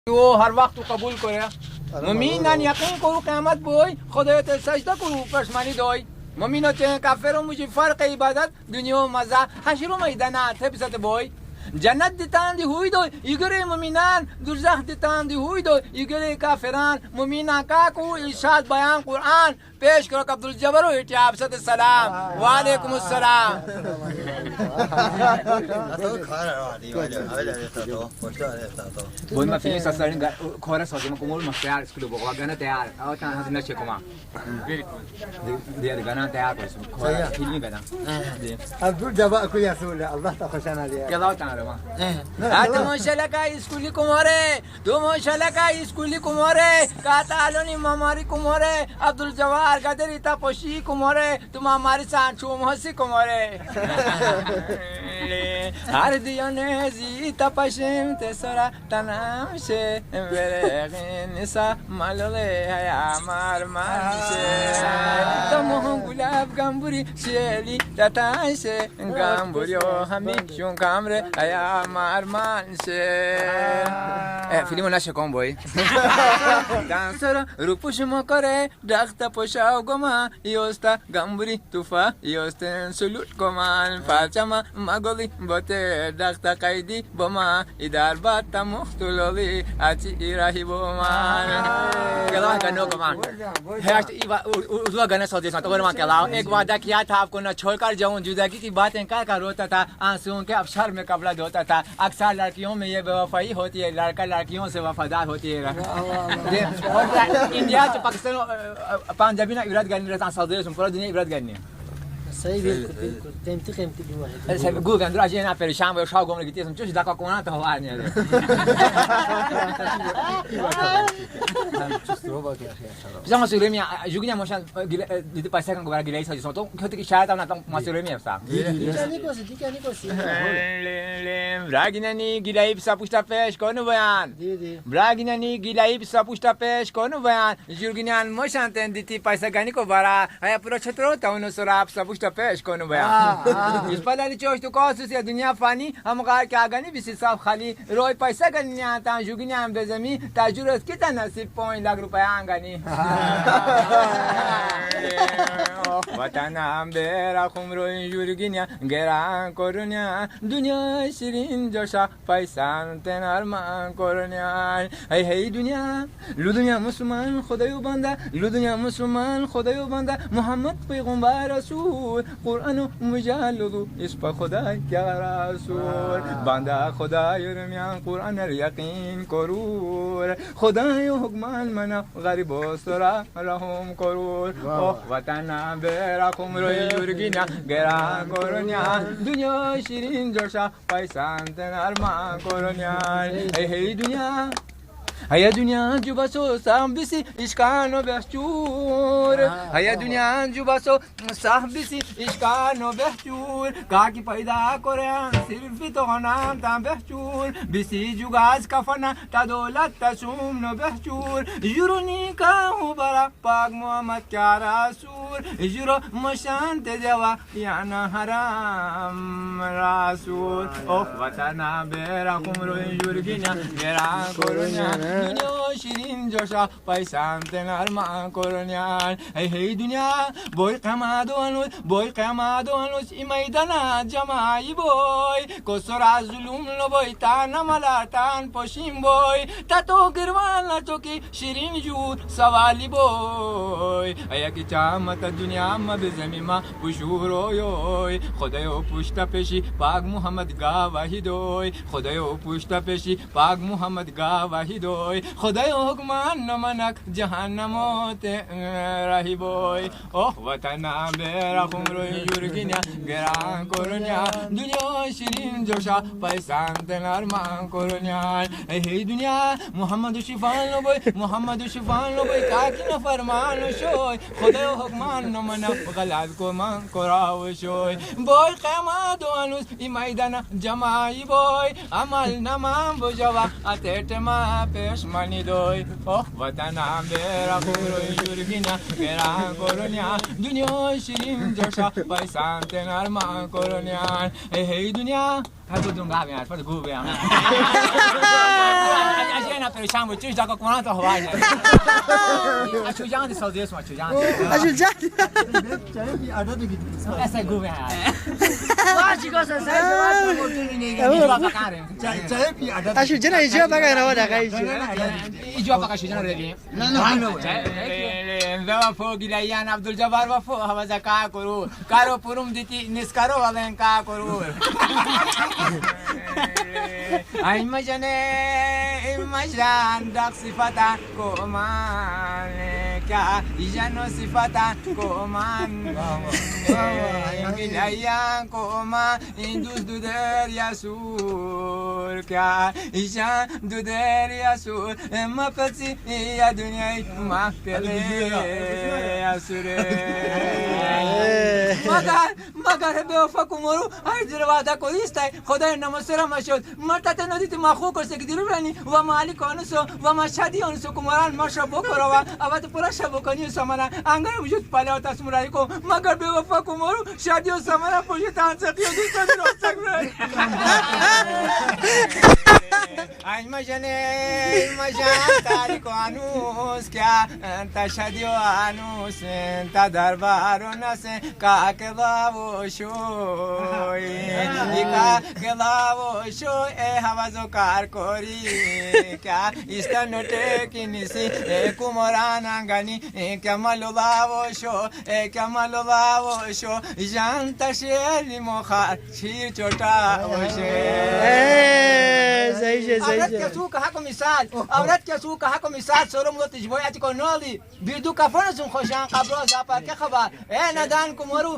او هر وقت تو قبول کنه مؤمنان یقین کرو قیامت بوی خدایت سجده کرو پشمانی دوی مؤمنات کافر و مجی فرق عبادت دنیا و مزه حشر و میدانه تبسط بوی جنت دیتان دی ہوئی دو یگره مؤمنان دوزخ دیتان دی ہوئی دو یگره کافران مؤمنان کا کو ارشاد بیان قرآن پیش کرو عبدالجبر و اتیاب صد السلام و علیکم السلام بود ما فیلم سازیم کار سازیم کمول مستعار اسکول بگو گانه تیار آو تان هزینه نشه کما دیگر گانه تیار کنیم کار فیلمی بدم عبدالجبر کوی اصول الله تخشن علیه کلاو تان رو ما تو ماشاءالله کا اسکولی کوماره تو ماشاءالله کا اسکولی کوماره کا تعالونی ماماری کوماره عبدالجوار قدری تا پوشی کوماره تو ماماری سان چوم هسی کوماره هر دیانه زی تا پشم تسرا تنامشه برقین سا مالله یا مارمانشه تو مهم گلاب گامبوری شلی تاتانشه گامبوریو همیشون کامره یا مارمانشه فیلمو نشه کن بایی دانسر رو پوش مکاره دخت پوشاو گما یوستا گامبوری توفا یوستن سلوت کمان فالچما مگولی باته دخت قیدی بما ایدار باتا مختلولی اچی ایراهی بمان کلاو گنو کمان उसका गाना सौ देश तो मैं कहलाऊं एक वादा किया था आपको न छोड़कर जाऊं जुदाई की बातें क्या रोता था आंसुओं के अवसर में कपड़ा धोता था अक्सर लड़कियों में ये बेवफाई होती है लड़का लड़कियों से वफादार होती है इंडिया से पाकिस्तान पंजाबी ना इराद करने रहता सौ देश पूरा दुनिया इराद करने صحیح بالکل تمتی قیمتی واحد گوگل اندر اجی نه پریشان و شاو گم گیتیم چوش داکا کونا تو هوار نه بس ما سولمی جوگینیا ماشان دیدی پیسه کن گوار گیلای سازی تو کتی که شاید اون تا ما سولمی هستم دیگه نیکوسی براگینانی گیلای بسا پوشتا پیش کنو بیان براگینانی گیلای بسا پوشتا پیش کنو بیان جوگینیان ماشان دیدی پیسه گانی کو بارا هيا پورا چترو تا اونو سراب سا پوشتا پیش کنو بیان اس پلالی چوش تو کاسوس یا دنیا فانی هم قار که آگانی بیسی صاحب خالی روی پیسه گانی تا جوگینیان بزمی تاجورت کی تا نصیب 5 लाख रुपया आंगनी वतनम बेरा खुमरो युरगिन्या गेरा कोरुन्या दुनिया शिरीन जोशा पैसान तेनार मान कोरुन्या हे दुनिया लु दुनिया मुसलमान खुदायो बंदा लु दुनिया मुसलमान खुदायो बंदा मोहम्मद पैगंबर रसूल कुरान मुजालदु इस पर खुदा क्या रसूल बंदा खुदा यरमियान कुरान यकीन करूर खुदायो हुक्मान मना गरीब सरा रहम करूर वतन बेराकुम रोई युरगिना गेरा कोरोनिया दुनिया शिरीन जोशा पैसान तेनार मा कोरोनिया हे दुनिया هيا دنيا جوباسو سامبسي إشكانو بحشور هيا دنيا جوباسو سامبسي إشكانو بحشور كاكي पैदा कोरियान सिर्फ तो नाम ता बहचूर बिसी जुगाज कफना ता दौलत ता सुम नो बहचूर जुरुनी का हूँ बड़ा पाक मोहम्मद क्या रसूल जुरो मशान ते देवा या ना हराम रसूल ओ वतना बेरा कुमरो जुरगिना बेरा कोरोनिया दुनिया शिरीन जोशा पैसान तेनार मा कोरोनिया हे दुनिया बोय कमादोनुस इमैदाना जमाई बोy कोसरा जुलुम लो बोy तान मलातान पोशिम बोy tato girwan la choki shirin jud sawali boy aya ki chamat dunya ma bezmi ma bushuro yoy khodayo pushta peshi pag muhammad gawahi doy khodayo pushta peshi pag muhammad gawahi doy khodayo hukman namanak jahannamot rahi boy oh watana bera khumro yurginya geran korunya दुनिया शिरीन जोशा पैसान तेनार मान कोरोनिया हे दुनिया मोहम्मद शिफान लो बोय काकी न फरमान शोय खुदा हुक्मान न मन गलाद को मान कोराव शोय बोय क़यामा दोनुस इ मैदान जमाई बोय अमल नमाम बुजवा अतेट मा पेशमनी दोय ओ वतना बेरा खुरो युरगिना गेरा कोरोनिया दुनिया शिरीन जोशा पैसान तेनार मान कोरोनिया हे दुनिया هاتو دون قهوه عارفه گو بیام اجینا پریشان بود چیز داکو کنان تو هوای اشو جان دی سعودی اسم اشو جان اشو جان چای بی عدد بگید ایسا گو بیام واجی گوسه سایز موتور نیگه ایجوا بکاریم چای بی عدد اشو جان ایجا بگا نوا دقایق ایجوا بکار شو جان ردی نه وفو گیلیان عبدالجبار وفو هوا کا کرو کارو پروم دیتی نسکارو والن کا کرو ای مجان داک صفتا کومان کیا ایجانو صفتا کومان گیلیان کومان این دوست دو دریا سور کیا ایجان دو دریا سور ما پسی یا دنیای ما مگر به وفا کومرو ای در وعده کویستای خدای نمسرا مشود مرتا تنودیت ما خو کرسه که دیرو رانی و مالی کانوسو و ما شادی آنسو کومران ما شبو کروا اول پورا شبو کنی سامانا انگر وجود پاله تا سمرای کو مگر به وفا کومرو شادی و سامانا پوشی تانسقی و دوست راستک رای ای مجان تاریکو آنوس کیا تا شادی و آنوس تا دربارو نسه کا کلاو شوی کا کلاو شوی هوازو کار کوری کیا استنوته کینیسی کومران انگانی کمالولاو شو جانتا شیلی مخار شیر چوٹا عورت کے سو کہا کو مثال سورم لو تجبوی اتی کو نولی بیدو کفن سن خوشان قبرو زاپر کے خبر اے ندان کو مرو